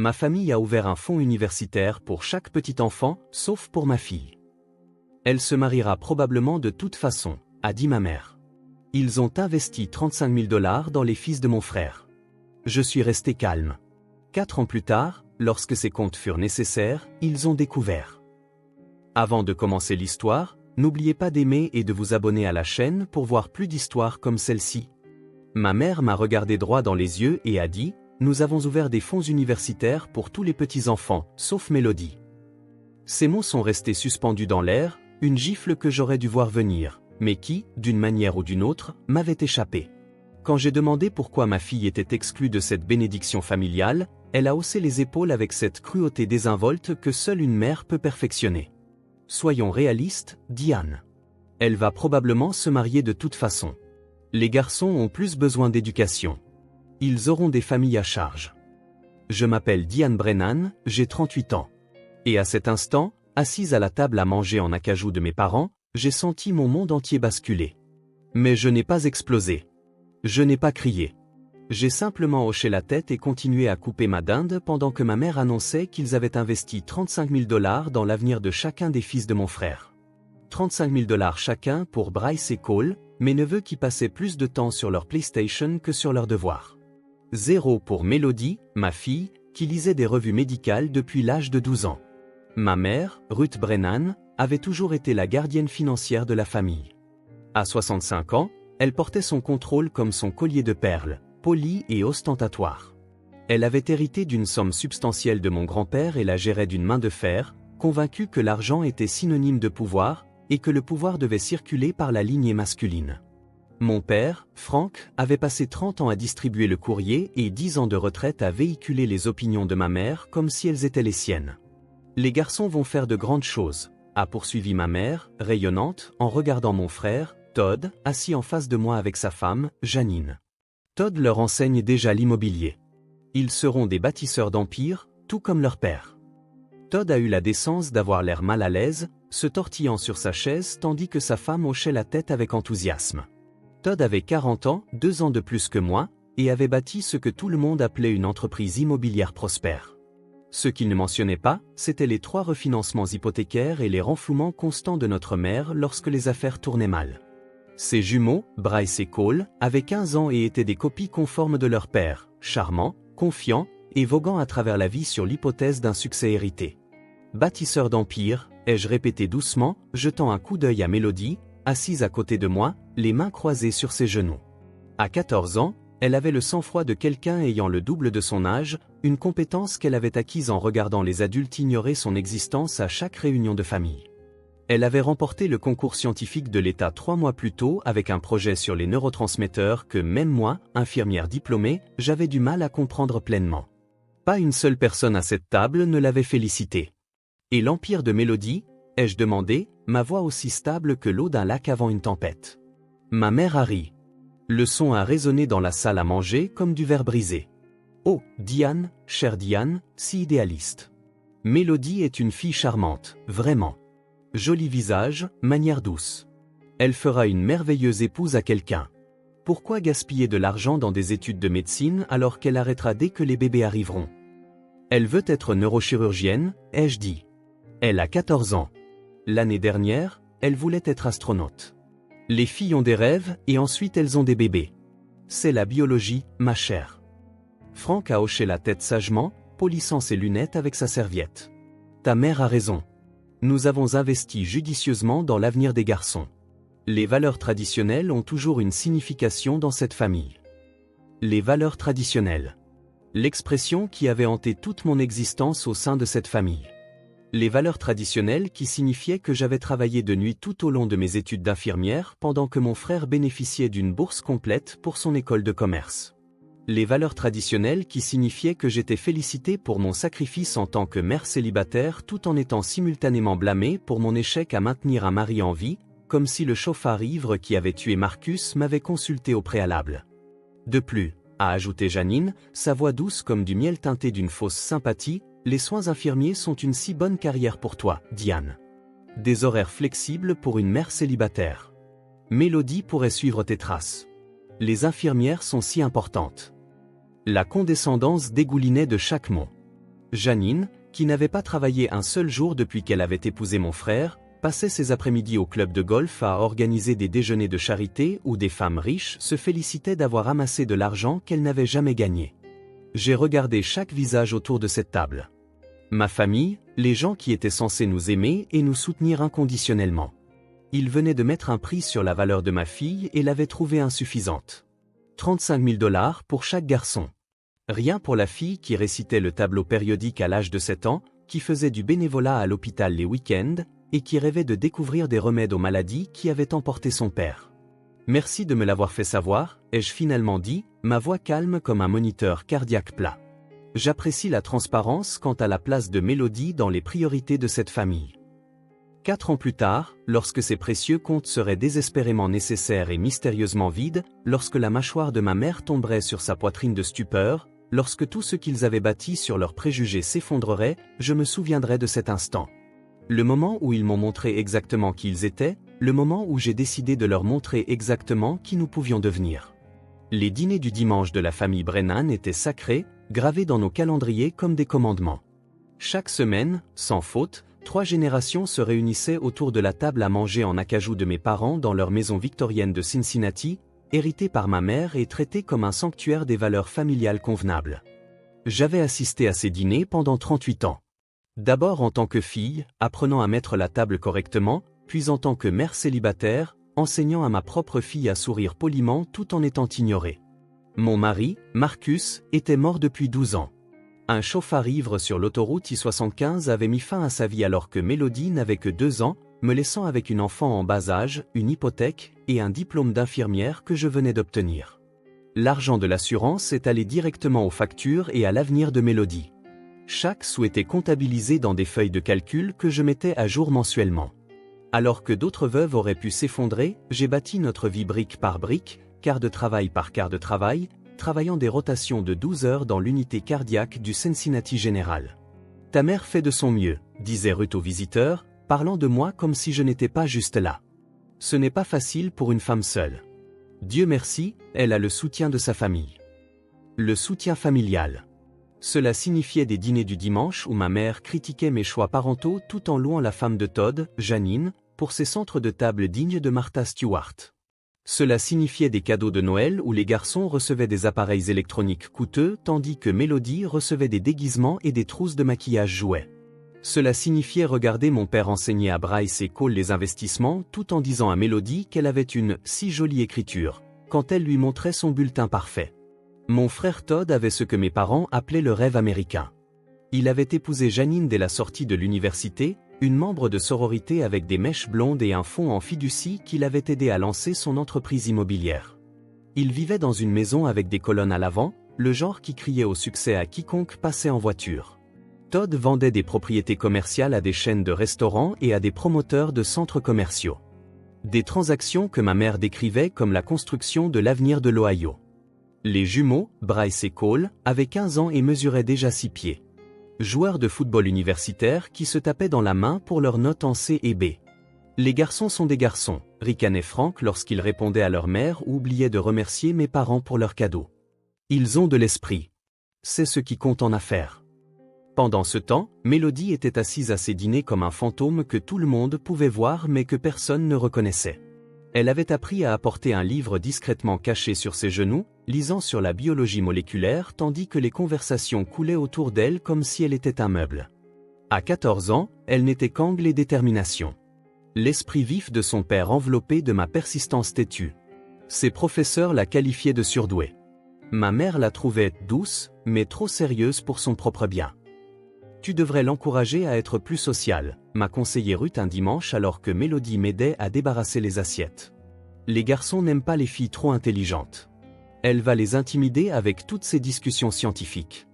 Ma famille a ouvert un fonds universitaire pour chaque petit enfant, sauf pour ma fille. Elle se mariera probablement de toute façon, a dit ma mère. Ils ont investi 35 000 $ dans les fils de mon frère. Je suis resté calme. 4 ans plus tard, lorsque ces comptes furent nécessaires, ils ont découvert. Avant de commencer l'histoire, n'oubliez pas d'aimer et de vous abonner à la chaîne pour voir plus d'histoires comme celle-ci. Ma mère m'a regardé droit dans les yeux et a dit « Nous avons ouvert des fonds universitaires pour tous les petits-enfants, sauf Mélodie ». Ces mots sont restés suspendus dans l'air, une gifle que j'aurais dû voir venir, mais qui, d'une manière ou d'une autre, m'avait échappé. Quand j'ai demandé pourquoi ma fille était exclue de cette bénédiction familiale, elle a haussé les épaules avec cette cruauté désinvolte que seule une mère peut perfectionner. Soyons réalistes, dit Anne. Elle va probablement se marier de toute façon. Les garçons ont plus besoin d'éducation. Ils auront des familles à charge. Je m'appelle Diane Brennan, j'ai 38 ans. Et à cet instant, assise à la table à manger en acajou de mes parents, j'ai senti mon monde entier basculer. Mais je n'ai pas explosé. Je n'ai pas crié. J'ai simplement hoché la tête et continué à couper ma dinde pendant que ma mère annonçait qu'ils avaient investi 35 000 $ dans l'avenir de chacun des fils de mon frère. 35 000 $ chacun pour Bryce et Cole, mes neveux qui passaient plus de temps sur leur PlayStation que sur leurs devoirs. 0 pour Mélodie, ma fille, qui lisait des revues médicales depuis l'âge de 12 ans. Ma mère, Ruth Brennan, avait toujours été la gardienne financière de la famille. À 65 ans, elle portait son contrôle comme son collier de perles, poli et ostentatoire. Elle avait hérité d'une somme substantielle de mon grand-père et la gérait d'une main de fer, convaincue que l'argent était synonyme de pouvoir, et que le pouvoir devait circuler par la lignée masculine. Mon père, Frank, avait passé 30 ans à distribuer le courrier et 10 ans de retraite à véhiculer les opinions de ma mère comme si elles étaient les siennes. Les garçons vont faire de grandes choses, a poursuivi ma mère, rayonnante, en regardant mon frère, Todd, assis en face de moi avec sa femme, Janine. Todd leur enseigne déjà l'immobilier. Ils seront des bâtisseurs d'empire, tout comme leur père. Todd a eu la décence d'avoir l'air mal à l'aise, se tortillant sur sa chaise tandis que sa femme hochait la tête avec enthousiasme. Todd avait 40 ans, 2 ans de plus que moi, et avait bâti ce que tout le monde appelait une entreprise immobilière prospère. Ce qu'il ne mentionnait pas, c'était les 3 refinancements hypothécaires et les renflouements constants de notre mère lorsque les affaires tournaient mal. Ses jumeaux, Bryce et Cole, avaient 15 ans et étaient des copies conformes de leur père, charmants, confiants, et voguant à travers la vie sur l'hypothèse d'un succès hérité. Bâtisseur d'empire, ai-je répété doucement, jetant un coup d'œil à Mélodie, assise à côté de moi, les mains croisées sur ses genoux. À 14 ans, elle avait le sang-froid de quelqu'un ayant le double de son âge, une compétence qu'elle avait acquise en regardant les adultes ignorer son existence à chaque réunion de famille. Elle avait remporté le concours scientifique de l'État 3 mois plus tôt avec un projet sur les neurotransmetteurs que même moi, infirmière diplômée, j'avais du mal à comprendre pleinement. Pas une seule personne à cette table ne l'avait félicité. Et l'empire de Mélodie, ai-je demandé, ma voix aussi stable que l'eau d'un lac avant une tempête. Ma mère a ri. Le son a résonné dans la salle à manger comme du verre brisé. Oh, Diane, chère Diane, si idéaliste. Mélodie est une fille charmante, vraiment. Joli visage, manière douce. Elle fera une merveilleuse épouse à quelqu'un. Pourquoi gaspiller de l'argent dans des études de médecine alors qu'elle arrêtera dès que les bébés arriveront? Elle veut être neurochirurgienne, ai-je dit. Elle a 14 ans. L'année dernière, elle voulait être astronaute. Les filles ont des rêves et ensuite elles ont des bébés. C'est la biologie, ma chère. Frank a hoché la tête sagement, polissant ses lunettes avec sa serviette. Ta mère a raison. Nous avons investi judicieusement dans l'avenir des garçons. Les valeurs traditionnelles ont toujours une signification dans cette famille. Les valeurs traditionnelles. L'expression qui avait hanté toute mon existence au sein de cette famille. Les valeurs traditionnelles qui signifiaient que j'avais travaillé de nuit tout au long de mes études d'infirmière pendant que mon frère bénéficiait d'une bourse complète pour son école de commerce. Les valeurs traditionnelles qui signifiaient que j'étais félicité pour mon sacrifice en tant que mère célibataire tout en étant simultanément blâmé pour mon échec à maintenir un mari en vie, comme si le chauffard ivre qui avait tué Marcus m'avait consulté au préalable. De plus, a ajouté Janine, sa voix douce comme du miel teinté d'une fausse sympathie, les soins infirmiers sont une si bonne carrière pour toi, Diane. Des horaires flexibles pour une mère célibataire. Mélodie pourrait suivre tes traces. Les infirmières sont si importantes. La condescendance dégoulinait de chaque mot. Janine, qui n'avait pas travaillé un seul jour depuis qu'elle avait épousé mon frère, passait ses après-midi au club de golf à organiser des déjeuners de charité où des femmes riches se félicitaient d'avoir amassé de l'argent qu'elles n'avaient jamais gagné. J'ai regardé chaque visage autour de cette table. Ma famille, les gens qui étaient censés nous aimer et nous soutenir inconditionnellement. Ils venaient de mettre un prix sur la valeur de ma fille et l'avaient trouvée insuffisante. 35 000 $ pour chaque garçon. Rien pour la fille qui récitait le tableau périodique à l'âge de 7 ans, qui faisait du bénévolat à l'hôpital les week-ends, et qui rêvait de découvrir des remèdes aux maladies qui avaient emporté son père. Merci de me l'avoir fait savoir, ai-je finalement dit, ma voix calme comme un moniteur cardiaque plat. J'apprécie la transparence quant à la place de Mélodie dans les priorités de cette famille. 4 ans plus tard, lorsque ces précieux comptes seraient désespérément nécessaires et mystérieusement vides, lorsque la mâchoire de ma mère tomberait sur sa poitrine de stupeur, lorsque tout ce qu'ils avaient bâti sur leurs préjugés s'effondrerait, je me souviendrai de cet instant. Le moment où ils m'ont montré exactement qui ils étaient, le moment où j'ai décidé de leur montrer exactement qui nous pouvions devenir. Les dîners du dimanche de la famille Brennan étaient sacrés, gravés dans nos calendriers comme des commandements. Chaque semaine, sans faute, 3 générations se réunissaient autour de la table à manger en acajou de mes parents dans leur maison victorienne de Cincinnati, héritée par ma mère et traitée comme un sanctuaire des valeurs familiales convenables. J'avais assisté à ces dîners pendant 38 ans. D'abord en tant que fille, apprenant à mettre la table correctement, puis en tant que mère célibataire, enseignant à ma propre fille à sourire poliment tout en étant ignorée. Mon mari, Marcus, était mort depuis 12 ans. Un chauffard-ivre sur l'autoroute I-75 avait mis fin à sa vie alors que Mélodie n'avait que 2 ans, me laissant avec une enfant en bas âge, une hypothèque et un diplôme d'infirmière que je venais d'obtenir. L'argent de l'assurance est allé directement aux factures et à l'avenir de Mélodie. Chaque sou était comptabilisé dans des feuilles de calcul que je mettais à jour mensuellement. Alors que d'autres veuves auraient pu s'effondrer, j'ai bâti notre vie brique par brique, quart de travail par quart de travail, travaillant des rotations de 12 heures dans l'unité cardiaque du Cincinnati General. « Ta mère fait de son mieux », disait Ruth aux visiteurs, parlant de moi comme si je n'étais pas juste là. Ce n'est pas facile pour une femme seule. Dieu merci, elle a le soutien de sa famille. Le soutien familial. Cela signifiait des dîners du dimanche où ma mère critiquait mes choix parentaux tout en louant la femme de Todd, Janine, pour ses centres de table dignes de Martha Stewart. Cela signifiait des cadeaux de Noël où les garçons recevaient des appareils électroniques coûteux tandis que Mélodie recevait des déguisements et des trousses de maquillage jouets. Cela signifiait regarder mon père enseigner à Bryce et Cole les investissements tout en disant à Mélodie qu'elle avait une si jolie écriture, quand elle lui montrait son bulletin parfait. Mon frère Todd avait ce que mes parents appelaient le rêve américain. Il avait épousé Janine dès la sortie de l'université, une membre de sororité avec des mèches blondes et un fonds en fiducie qui l'avait aidé à lancer son entreprise immobilière. Il vivait dans une maison avec des colonnes à l'avant, le genre qui criait au succès à quiconque passait en voiture. Todd vendait des propriétés commerciales à des chaînes de restaurants et à des promoteurs de centres commerciaux. Des transactions que ma mère décrivait comme la construction de l'avenir de l'Ohio. Les jumeaux, Bryce et Cole, avaient 15 ans et mesuraient déjà 6 pieds. Joueurs de football universitaire qui se tapaient dans la main pour leurs notes en C et B. Les garçons sont des garçons, ricanait Frank lorsqu'ils répondaient à leur mère ou oubliaient de remercier mes parents pour leurs cadeaux. Ils ont de l'esprit. C'est ce qui compte en affaires. Pendant ce temps, Mélodie était assise à ses dîners comme un fantôme que tout le monde pouvait voir mais que personne ne reconnaissait. Elle avait appris à apporter un livre discrètement caché sur ses genoux, lisant sur la biologie moléculaire tandis que les conversations coulaient autour d'elle comme si elle était un meuble. À 14 ans, elle n'était qu'angle et détermination. L'esprit vif de son père enveloppé de ma persistance têtue. Ses professeurs la qualifiaient de surdouée. Ma mère la trouvait douce, mais trop sérieuse pour son propre bien. Tu devrais l'encourager à être plus sociale, m'a conseillé Ruth un dimanche alors que Mélodie m'aidait à débarrasser les assiettes. Les garçons n'aiment pas les filles trop intelligentes. Elle va les intimider avec toutes ces discussions scientifiques.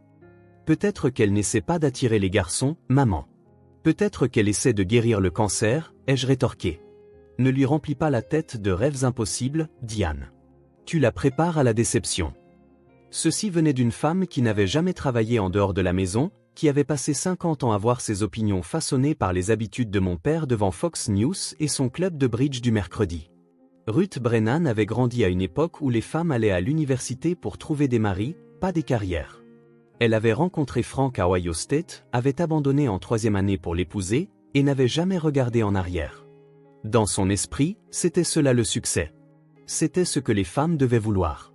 Peut-être qu'elle n'essaie pas d'attirer les garçons, maman. Peut-être qu'elle essaie de guérir le cancer, ai-je rétorqué. Ne lui remplis pas la tête de rêves impossibles, Diane. Tu la prépares à la déception. Ceci venait d'une femme qui n'avait jamais travaillé en dehors de la maison, qui avait passé 50 ans à voir ses opinions façonnées par les habitudes de mon père devant Fox News et son club de bridge du mercredi. Ruth Brennan avait grandi à une époque où les femmes allaient à l'université pour trouver des maris, pas des carrières. Elle avait rencontré Frank à Ohio State, avait abandonné en 3e année pour l'épouser, et n'avait jamais regardé en arrière. Dans son esprit, c'était cela le succès. C'était ce que les femmes devaient vouloir.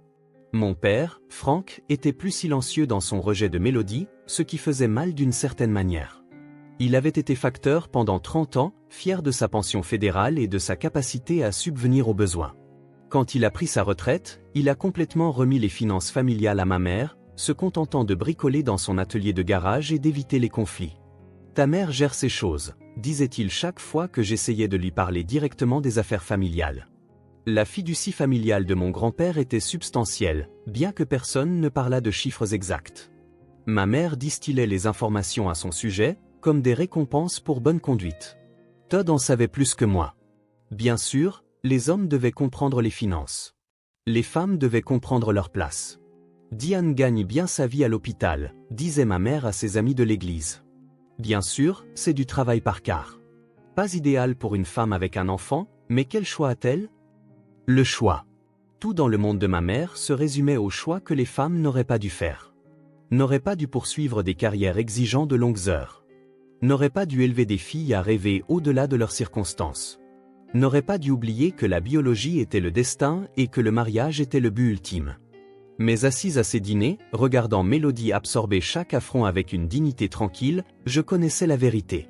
Mon père, Frank, était plus silencieux dans son rejet de Mélodie, ce qui faisait mal d'une certaine manière. Il avait été facteur pendant 30 ans, fier de sa pension fédérale et de sa capacité à subvenir aux besoins. Quand il a pris sa retraite, il a complètement remis les finances familiales à ma mère, se contentant de bricoler dans son atelier de garage et d'éviter les conflits. « Ta mère gère ces choses », disait-il chaque fois que j'essayais de lui parler directement des affaires familiales. La fiducie familiale de mon grand-père était substantielle, bien que personne ne parlât de chiffres exacts. Ma mère distillait les informations à son sujet, comme des récompenses pour bonne conduite. Todd en savait plus que moi. Bien sûr, les hommes devaient comprendre les finances. Les femmes devaient comprendre leur place. Diane gagne bien sa vie à l'hôpital, disait ma mère à ses amis de l'église. Bien sûr, c'est du travail par quart. Pas idéal pour une femme avec un enfant, mais quel choix a-t-elle ? Le choix. Tout dans le monde de ma mère se résumait au choix que les femmes n'auraient pas dû faire. N'auraient pas dû poursuivre des carrières exigeant de longues heures. N'auraient pas dû élever des filles à rêver au-delà de leurs circonstances. N'auraient pas dû oublier que la biologie était le destin et que le mariage était le but ultime. Mais assise à ses dîners, regardant Mélodie absorber chaque affront avec une dignité tranquille, je connaissais la vérité.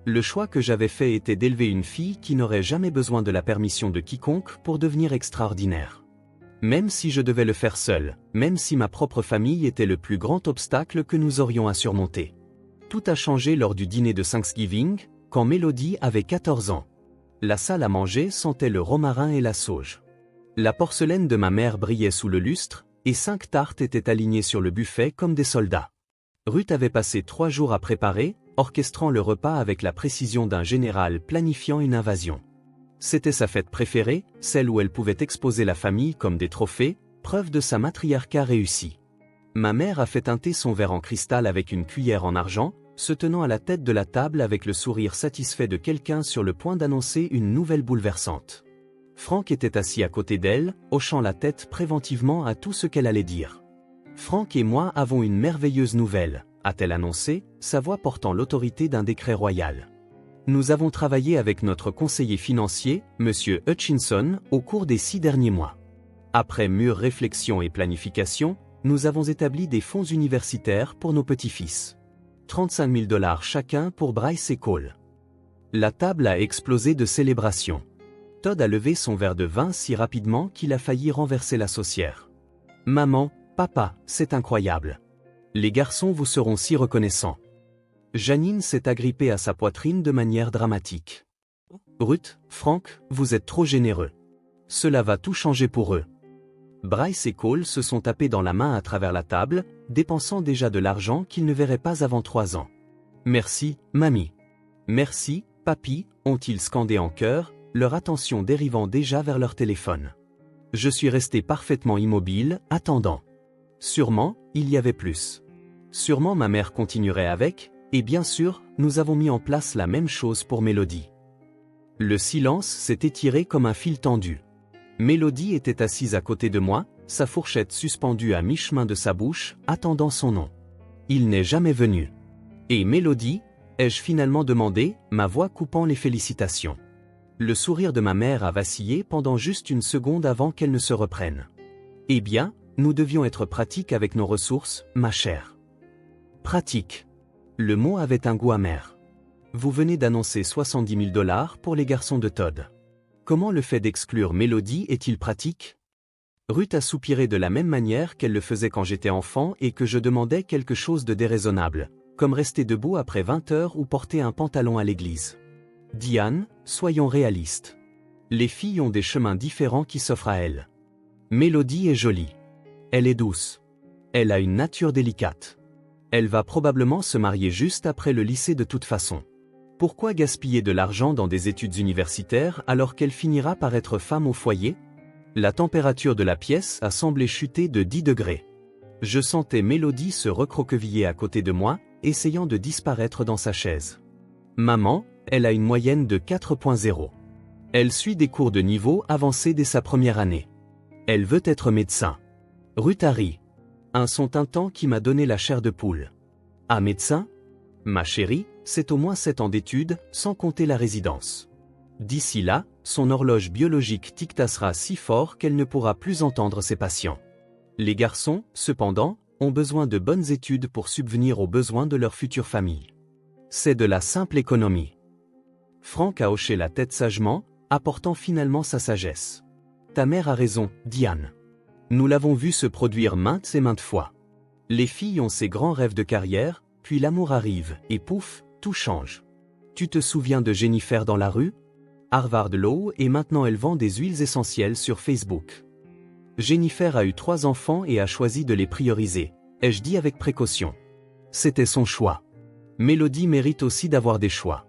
Le choix que j'avais fait était d'élever une fille qui n'aurait jamais besoin de la permission de quiconque pour devenir extraordinaire. Même si je devais le faire seul, même si ma propre famille était le plus grand obstacle que nous aurions à surmonter. Tout a changé lors du dîner de Thanksgiving, quand Mélodie avait 14 ans. La salle à manger sentait le romarin et la sauge. La porcelaine de ma mère brillait sous le lustre, et 5 tartes étaient alignées sur le buffet comme des soldats. Ruth avait passé 3 jours à préparer, orchestrant le repas avec la précision d'un général planifiant une invasion. C'était sa fête préférée, celle où elle pouvait exposer la famille comme des trophées, preuve de sa matriarcat réussie. Ma mère a fait teinter son verre en cristal avec une cuillère en argent, se tenant à la tête de la table avec le sourire satisfait de quelqu'un sur le point d'annoncer une nouvelle bouleversante. Frank était assis à côté d'elle, hochant la tête préventivement à tout ce qu'elle allait dire. « Frank et moi avons une merveilleuse nouvelle », a-t-elle annoncé, sa voix portant l'autorité d'un décret royal. Nous avons travaillé avec notre conseiller financier, M. Hutchinson, au cours des 6 derniers mois. Après mûre réflexion et planification, nous avons établi des fonds universitaires pour nos petits-fils. 35 000 $ chacun pour Bryce et Cole. La table a explosé de célébration. Todd a levé son verre de vin si rapidement qu'il a failli renverser la saucière. « Maman, papa, c'est incroyable. Les garçons vous seront si reconnaissants. » Janine s'est agrippée à sa poitrine de manière dramatique. « Ruth, Frank, vous êtes trop généreux. Cela va tout changer pour eux. » Bryce et Cole se sont tapés dans la main à travers la table, dépensant déjà de l'argent qu'ils ne verraient pas avant 3 ans. « Merci, mamie. »« Merci, papy », ont-ils scandé en chœur, leur attention dérivant déjà vers leur téléphone. Je suis resté parfaitement immobile, attendant. Sûrement, il y avait plus. Sûrement ma mère continuerait avec, et bien sûr, nous avons mis en place la même chose pour Mélodie. Le silence s'est étiré comme un fil tendu. Mélodie était assise à côté de moi, sa fourchette suspendue à mi-chemin de sa bouche, attendant son nom. Il n'est jamais venu. Et Mélodie, ai-je finalement demandé, ma voix coupant les félicitations. Le sourire de ma mère a vacillé pendant juste une seconde avant qu'elle ne se reprenne. Eh bien, nous devions être pratiques avec nos ressources, ma chère. Pratique. Le mot avait un goût amer. Vous venez d'annoncer 70 000 $ pour les garçons de Todd. Comment le fait d'exclure Mélodie est-il pratique? Ruth a soupiré de la même manière qu'elle le faisait quand j'étais enfant et que je demandais quelque chose de déraisonnable, comme rester debout après 20 heures ou porter un pantalon à l'église. Diane, soyons réalistes. Les filles ont des chemins différents qui s'offrent à elles. Mélodie est jolie. Elle est douce. Elle a une nature délicate. Elle va probablement se marier juste après le lycée de toute façon. Pourquoi gaspiller de l'argent dans des études universitaires alors qu'elle finira par être femme au foyer? La température de la pièce a semblé chuter de 10 degrés. Je sentais Mélodie se recroqueviller à côté de moi, essayant de disparaître dans sa chaise. Maman, elle a une moyenne de 4.0. Elle suit des cours de niveau avancé dès sa première année. Elle veut être médecin. Ruth a ri. Un son tintant qui m'a donné la chair de poule. Ah, médecin? Ma chérie, c'est au moins 7 ans d'études, sans compter la résidence. D'ici là, son horloge biologique tic-tassera si fort qu'elle ne pourra plus entendre ses patients. Les garçons, cependant, ont besoin de bonnes études pour subvenir aux besoins de leur future famille. C'est de la simple économie. Franck a hoché la tête sagement, apportant finalement sa sagesse. Ta mère a raison, Diane. Nous l'avons vu se produire maintes et maintes fois. Les filles ont ces grands rêves de carrière, puis l'amour arrive, et pouf, tout change. Tu te souviens de Jennifer dans la rue? Harvard Law et maintenant elle vend des huiles essentielles sur Facebook. Jennifer a eu 3 enfants et a choisi de les prioriser, ai-je dit avec précaution. C'était son choix. Mélodie mérite aussi d'avoir des choix.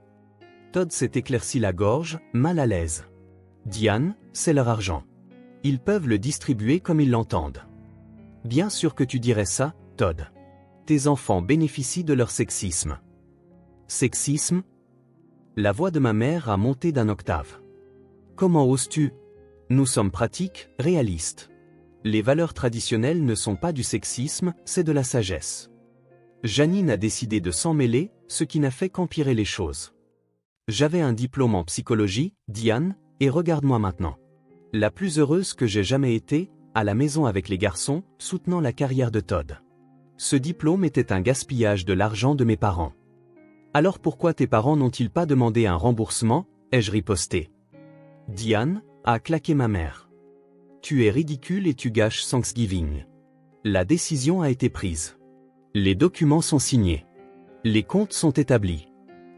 Todd s'est éclairci la gorge, mal à l'aise. Diane, c'est leur argent. Ils peuvent le distribuer comme ils l'entendent. Bien sûr que tu dirais ça, Todd. Tes enfants bénéficient de leur sexisme. Sexisme? La voix de ma mère a monté d'un octave. Comment oses-tu? Nous sommes pratiques, réalistes. Les valeurs traditionnelles ne sont pas du sexisme, c'est de la sagesse. Janine a décidé de s'en mêler, ce qui n'a fait qu'empirer les choses. J'avais un diplôme en psychologie, Diane, et regarde-moi maintenant. La plus heureuse que j'ai jamais été, à la maison avec les garçons, soutenant la carrière de Todd. Ce diplôme était un gaspillage de l'argent de mes parents. Alors pourquoi tes parents n'ont-ils pas demandé un remboursement, ai-je riposté. Diane, a claqué ma mère. Tu es ridicule et tu gâches Thanksgiving. La décision a été prise. Les documents sont signés. Les comptes sont établis.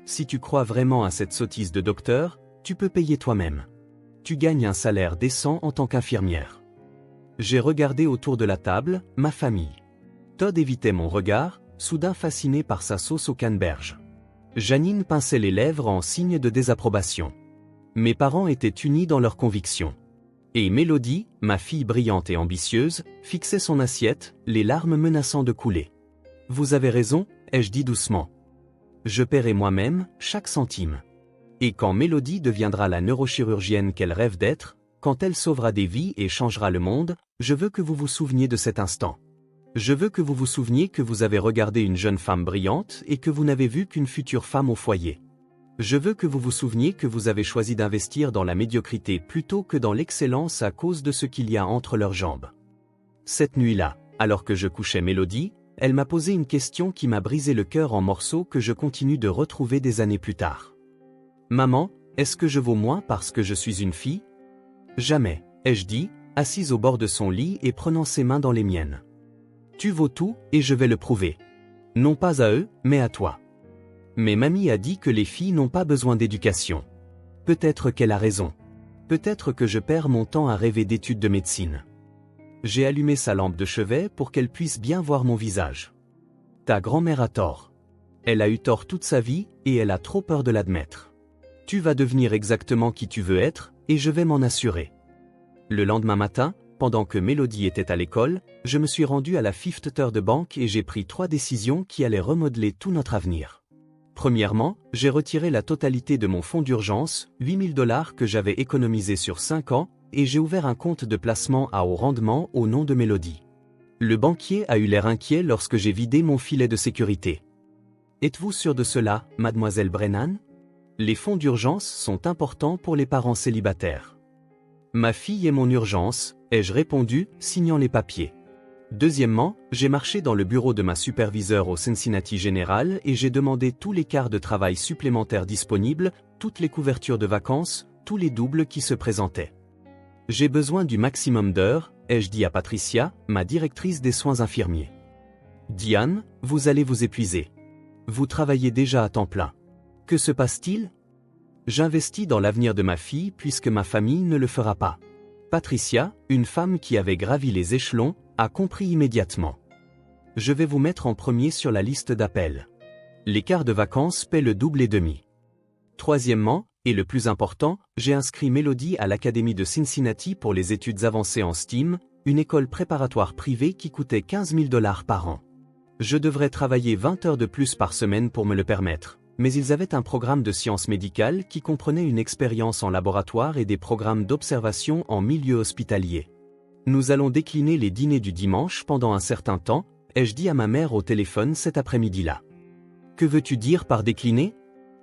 Si tu crois vraiment à cette sottise de docteur, tu peux payer toi-même. Tu gagnes un salaire décent en tant qu'infirmière. J'ai regardé autour de la table, ma famille. Todd évitait mon regard, soudain fasciné par sa sauce au canneberge. Janine pinçait les lèvres en signe de désapprobation. Mes parents étaient unis dans leurs convictions. Et Mélodie, ma fille brillante et ambitieuse, fixait son assiette, les larmes menaçant de couler. Vous avez raison, ai-je dit doucement. Je paierai moi-même, chaque centime. Et quand Mélodie deviendra la neurochirurgienne qu'elle rêve d'être, quand elle sauvera des vies et changera le monde, je veux que vous vous souveniez de cet instant. Je veux que vous vous souveniez que vous avez regardé une jeune femme brillante et que vous n'avez vu qu'une future femme au foyer. Je veux que vous vous souveniez que vous avez choisi d'investir dans la médiocrité plutôt que dans l'excellence à cause de ce qu'il y a entre leurs jambes. Cette nuit-là, alors que je couchais Mélodie, elle m'a posé une question qui m'a brisé le cœur en morceaux que je continue de retrouver des années plus tard. Maman, est-ce que je vaux moins parce que je suis une fille? Jamais, ai-je dit, assise au bord de son lit et prenant ses mains dans les miennes. Tu vaux tout, et je vais le prouver. Non pas à eux, mais à toi. Mais mamie a dit que les filles n'ont pas besoin d'éducation. Peut-être qu'elle a raison. Peut-être que je perds mon temps à rêver d'études de médecine. J'ai allumé sa lampe de chevet pour qu'elle puisse bien voir mon visage. Ta grand-mère a tort. Elle a eu tort toute sa vie, et elle a trop peur de l'admettre. Tu vas devenir exactement qui tu veux être, et je vais m'en assurer. Le lendemain matin, pendant que Mélodie était à l'école, je me suis rendu à la Fifth Third Bank et j'ai pris 3 décisions qui allaient remodeler tout notre avenir. Premièrement, j'ai retiré la totalité de mon fonds d'urgence, 8 000 $ que j'avais économisé sur 5 ans, et j'ai ouvert un compte de placement à haut rendement au nom de Mélodie. Le banquier a eu l'air inquiet lorsque j'ai vidé mon filet de sécurité. Êtes-vous sûr de cela, mademoiselle Brennan? Les fonds d'urgence sont importants pour les parents célibataires. Ma fille est mon urgence, ai-je répondu, signant les papiers. Deuxièmement, j'ai marché dans le bureau de ma superviseure au Cincinnati General et j'ai demandé tous les quarts de travail supplémentaires disponibles, toutes les couvertures de vacances, tous les doubles qui se présentaient. J'ai besoin du maximum d'heures, ai-je dit à Patricia, ma directrice des soins infirmiers. Diane, vous allez vous épuiser. Vous travaillez déjà à temps plein. Que se passe-t-il? J'investis dans l'avenir de ma fille puisque ma famille ne le fera pas. Patricia, une femme qui avait gravi les échelons, a compris immédiatement. Je vais vous mettre en premier sur la liste d'appels. Les quarts de vacances paient le double et demi. Troisièmement, et le plus important, j'ai inscrit Mélodie à l'Académie de Cincinnati pour les études avancées en STEAM, une école préparatoire privée qui coûtait 15 000 $ par an. Je devrais travailler 20 heures de plus par semaine pour me le permettre, mais ils avaient un programme de sciences médicales qui comprenait une expérience en laboratoire et des programmes d'observation en milieu hospitalier. Nous allons décliner les dîners du dimanche pendant un certain temps, ai-je dit à ma mère au téléphone cet après-midi-là. Que veux-tu dire par décliner?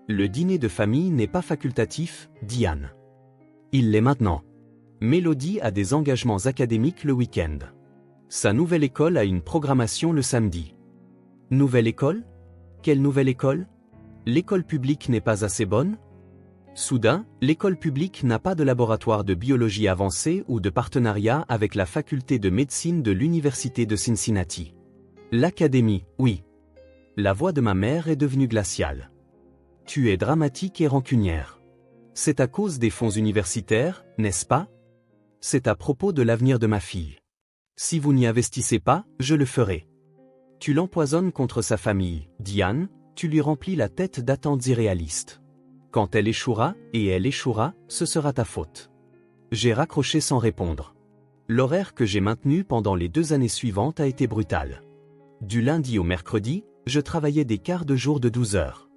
Le dîner de famille n'est pas facultatif, dit Anne. Il l'est maintenant. Mélodie a des engagements académiques le week-end. Sa nouvelle école a une programmation le samedi. Nouvelle école? Quelle nouvelle école? L'école publique n'est pas assez bonne? Soudain, l'école publique n'a pas de laboratoire de biologie avancée ou de partenariat avec la faculté de médecine de l'université de Cincinnati. L'académie, oui. La voix de ma mère est devenue glaciale. Tu es dramatique et rancunière. C'est à cause des fonds universitaires, n'est-ce pas? C'est à propos de l'avenir de ma fille. Si vous n'y investissez pas, je le ferai. Tu l'empoisonnes contre sa famille, dit Anne, tu lui remplis la tête d'attentes irréalistes. Quand elle échouera, et elle échouera, ce sera ta faute. J'ai raccroché sans répondre. L'horaire que j'ai maintenu pendant les 2 années suivantes a été brutal. Du lundi au mercredi, je travaillais des quarts de jour de 12 heures.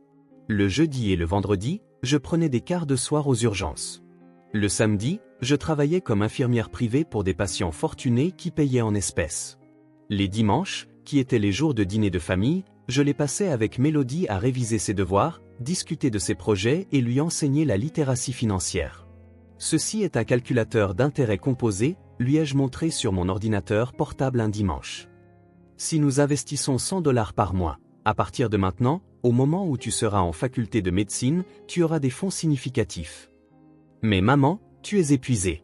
Le jeudi et le vendredi, je prenais des quarts de soir aux urgences. Le samedi, je travaillais comme infirmière privée pour des patients fortunés qui payaient en espèces. Les dimanches, qui étaient les jours de dîner de famille, je les passais avec Mélodie à réviser ses devoirs, discuter de ses projets et lui enseigner la littératie financière. Ceci est un calculateur d'intérêts composés, lui ai-je montré sur mon ordinateur portable un dimanche. Si nous investissons 100 $ par mois, à partir de maintenant, au moment où tu seras en faculté de médecine, tu auras des fonds significatifs. Mais maman, tu es épuisée.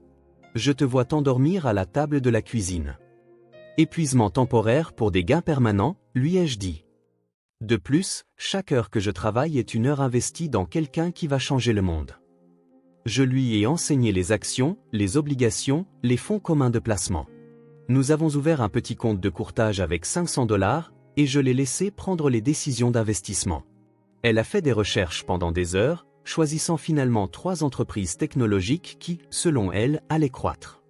Je te vois t'endormir à la table de la cuisine. Épuisement temporaire pour des gains permanents, lui ai-je dit. De plus, chaque heure que je travaille est une heure investie dans quelqu'un qui va changer le monde. Je lui ai enseigné les actions, les obligations, les fonds communs de placement. Nous avons ouvert un petit compte de courtage avec 500 $, et je l'ai laissé prendre les décisions d'investissement. Elle a fait des recherches pendant des heures, choisissant finalement 3 entreprises technologiques qui, selon elle, allaient croître.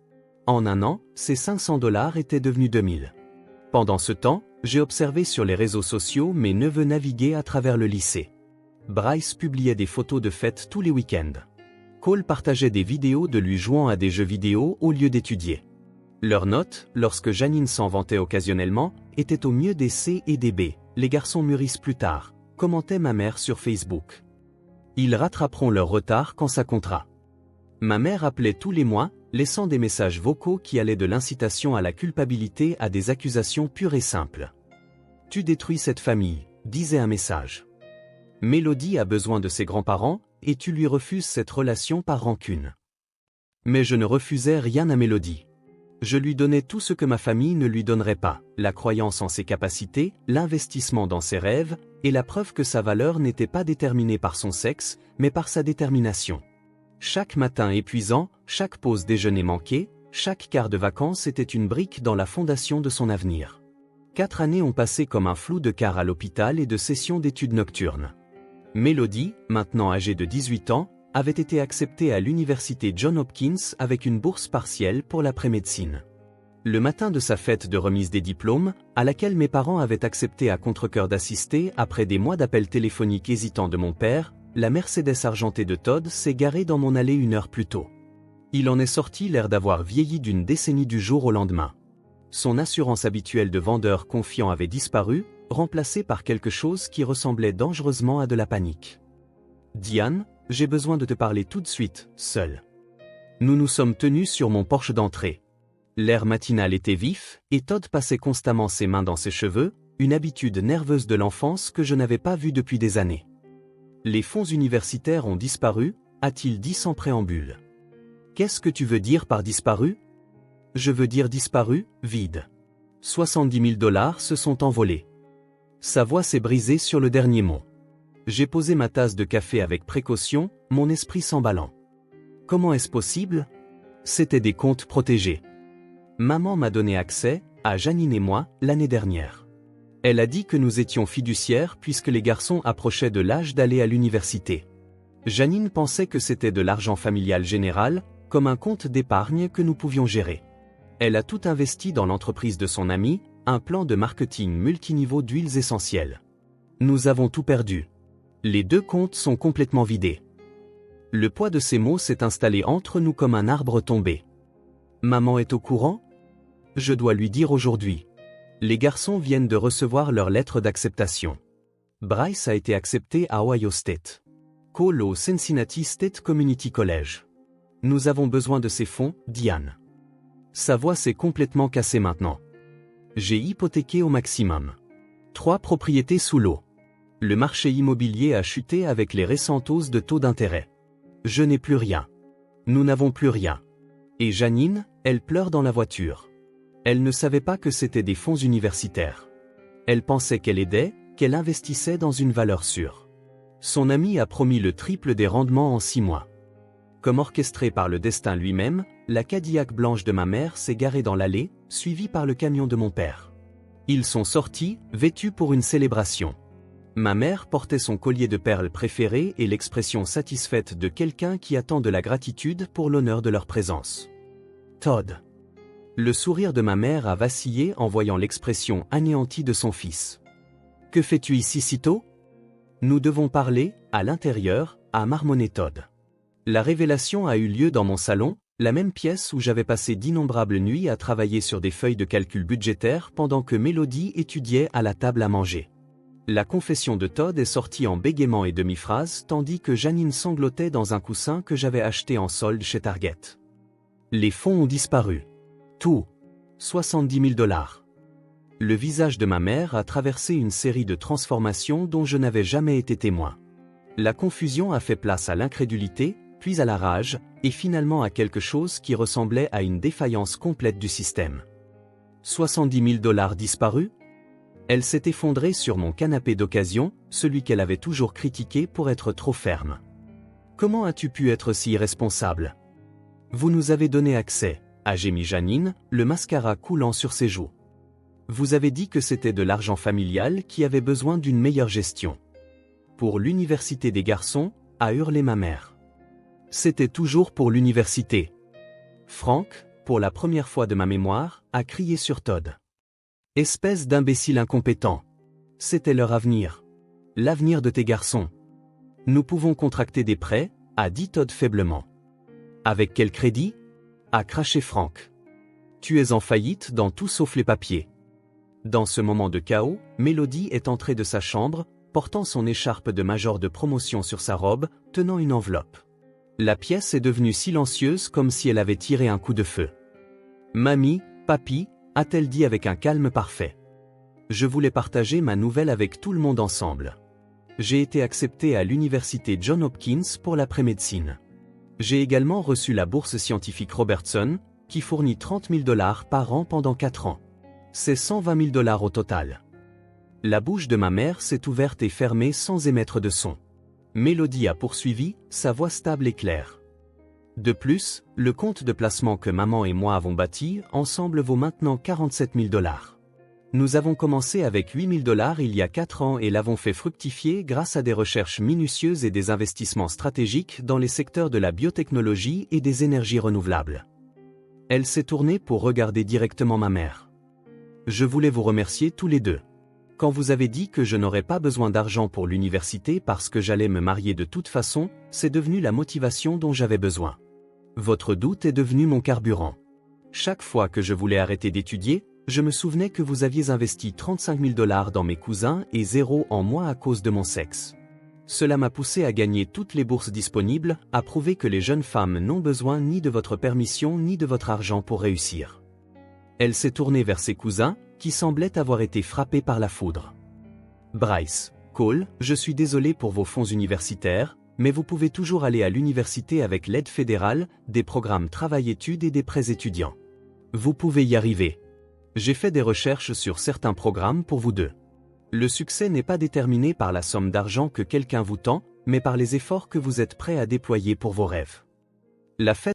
En un an, ces 500 $ étaient devenus 2000. Pendant ce temps, j'ai observé sur les réseaux sociaux mes neveux naviguer à travers le lycée. Bryce publiait des photos de fêtes tous les week-ends. Cole partageait des vidéos de lui jouant à des jeux vidéo au lieu d'étudier. Leurs notes, lorsque Janine s'en vantait occasionnellement, étaient au mieux des C et des B. Les garçons mûrissent plus tard, commentait ma mère sur Facebook. Ils rattraperont leur retard quand ça comptera. Ma mère appelait tous les mois, laissant des messages vocaux qui allaient de l'incitation à la culpabilité à des accusations pures et simples. « Tu détruis cette famille », disait un message. « Mélodie a besoin de ses grands-parents, et tu lui refuses cette relation par rancune. » Mais je ne refusais rien à Mélodie. Je lui donnais tout ce que ma famille ne lui donnerait pas, la croyance en ses capacités, l'investissement dans ses rêves, et la preuve que sa valeur n'était pas déterminée par son sexe, mais par sa détermination. Chaque matin épuisant, chaque pause déjeuner manquée, chaque quart de vacances était une brique dans la fondation de son avenir. 4 années ont passé comme un flou de quart à l'hôpital et de sessions d'études nocturnes. Mélodie, maintenant âgée de 18 ans, avait été acceptée à l'université Johns Hopkins avec une bourse partielle pour l'après-médecine. Le matin de sa fête de remise des diplômes, à laquelle mes parents avaient accepté à contre-cœur d'assister après des mois d'appels téléphoniques hésitants de mon père, la Mercedes argentée de Todd s'est garée dans mon allée 1 heure plus tôt. Il en est sorti l'air d'avoir vieilli d'une décennie du jour au lendemain. Son assurance habituelle de vendeur confiant avait disparu, remplacée par quelque chose qui ressemblait dangereusement à de la panique. Diane, j'ai besoin de te parler tout de suite, seul. Nous nous sommes tenus sur mon porche d'entrée. L'air matinal était vif, et Todd passait constamment ses mains dans ses cheveux, une habitude nerveuse de l'enfance que je n'avais pas vue depuis des années. Les fonds universitaires ont disparu, a-t-il dit sans préambule. Qu'est-ce que tu veux dire par disparu? Je veux dire disparu, vide. 70 000 $ se sont envolés. Sa voix s'est brisée sur le dernier mot. J'ai posé ma tasse de café avec précaution, mon esprit s'emballant. Comment est-ce possible? C'étaient des comptes protégés. Maman m'a donné accès, à Janine et moi, l'année dernière. Elle a dit que nous étions fiduciaires puisque les garçons approchaient de l'âge d'aller à l'université. Janine pensait que c'était de l'argent familial général, comme un compte d'épargne que nous pouvions gérer. Elle a tout investi dans l'entreprise de son ami, un plan de marketing multiniveau d'huiles essentielles. Nous avons tout perdu. Les 2 comptes sont complètement vidés. Le poids de ces mots s'est installé entre nous comme un arbre tombé. Maman est au courant? je dois lui dire aujourd'hui. Les garçons viennent de recevoir leur lettre d'acceptation. Bryce a été accepté à Ohio State. Cole au Cincinnati State Community College. Nous avons besoin de ces fonds, Diane. Sa voix s'est complètement cassée maintenant. J'ai hypothéqué au maximum. 3 propriétés sous l'eau. Le marché immobilier a chuté avec les récentes hausses de taux d'intérêt. Je n'ai plus rien. Nous n'avons plus rien. Et Janine, elle pleure dans la voiture. Elle ne savait pas que c'était des fonds universitaires. Elle pensait qu'elle aidait, qu'elle investissait dans une valeur sûre. Son ami a promis le triple des rendements en 6 mois. Comme orchestré par le destin lui-même, la Cadillac blanche de ma mère s'est garée dans l'allée, suivie par le camion de mon père. Ils sont sortis, vêtus pour une célébration. Ma mère portait son collier de perles préféré et l'expression satisfaite de quelqu'un qui attend de la gratitude pour l'honneur de leur présence. Todd. Le sourire de ma mère a vacillé en voyant l'expression anéantie de son fils. Que fais-tu ici si tôt? Nous devons parler, à l'intérieur, a marmonné Todd. La révélation a eu lieu dans mon salon, la même pièce où j'avais passé d'innombrables nuits à travailler sur des feuilles de calcul budgétaire pendant que Mélodie étudiait à la table à manger. La confession de Todd est sortie en bégaiement et demi-phrase tandis que Janine sanglotait dans un coussin que j'avais acheté en solde chez Target. Les fonds ont disparu. Tout. 70 000 $. Le visage de ma mère a traversé une série de transformations dont je n'avais jamais été témoin. La confusion a fait place à l'incrédulité, puis à la rage, et finalement à quelque chose qui ressemblait à une défaillance complète du système. 70 000 $ disparus? Elle s'est effondrée sur mon canapé d'occasion, celui qu'elle avait toujours critiqué pour être trop ferme. Comment as-tu pu être si irresponsable? Vous nous avez donné accès, a gémi Janine, le mascara coulant sur ses joues. Vous avez dit que c'était de l'argent familial qui avait besoin d'une meilleure gestion. Pour l'université des garçons, a hurlé ma mère. C'était toujours pour l'université. Frank, pour la première fois de ma mémoire, a crié sur Todd. Espèce d'imbécile incompétent. C'était leur avenir. L'avenir de tes garçons. Nous pouvons contracter des prêts, a dit Todd faiblement. Avec quel crédit? A craché Frank. Tu es en faillite dans tout sauf les papiers. Dans ce moment de chaos, Mélodie est entrée de sa chambre, portant son écharpe de major de promotion sur sa robe, tenant une enveloppe. La pièce est devenue silencieuse comme si elle avait tiré un coup de feu. Mamie, papi, a-t-elle dit avec un calme parfait. Je voulais partager ma nouvelle avec tout le monde ensemble. J'ai été accepté à l'université Johns Hopkins pour l'après-médecine. J'ai également reçu la bourse scientifique Robertson, qui fournit 30 000 $ par an pendant 4 ans. C'est 120 000 $ au total. La bouche de ma mère s'est ouverte et fermée sans émettre de son. Mélodie a poursuivi, sa voix stable et claire. De plus, le compte de placement que maman et moi avons bâti, ensemble vaut maintenant 47 000 $. Nous avons commencé avec 8 000 $ il y a 4 ans et l'avons fait fructifier grâce à des recherches minutieuses et des investissements stratégiques dans les secteurs de la biotechnologie et des énergies renouvelables. Elle s'est tournée pour regarder directement ma mère. Je voulais vous remercier tous les deux. Quand vous avez dit que je n'aurais pas besoin d'argent pour l'université parce que j'allais me marier de toute façon, c'est devenu la motivation dont j'avais besoin. Votre doute est devenu mon carburant. Chaque fois que je voulais arrêter d'étudier, je me souvenais que vous aviez investi 35 000 $ dans mes cousins et 0 en moi à cause de mon sexe. Cela m'a poussé à gagner toutes les bourses disponibles, à prouver que les jeunes femmes n'ont besoin ni de votre permission ni de votre argent pour réussir. Elle s'est tournée vers ses cousins, qui semblaient avoir été frappés par la foudre. Bryce, Cole, je suis désolé pour vos fonds universitaires, mais vous pouvez toujours aller à l'université avec l'aide fédérale, des programmes travail-études et des prêts étudiants. Vous pouvez y arriver. J'ai fait des recherches sur certains programmes pour vous deux. Le succès n'est pas déterminé par la somme d'argent que quelqu'un vous tend, mais par les efforts que vous êtes prêt à déployer pour vos rêves. La fête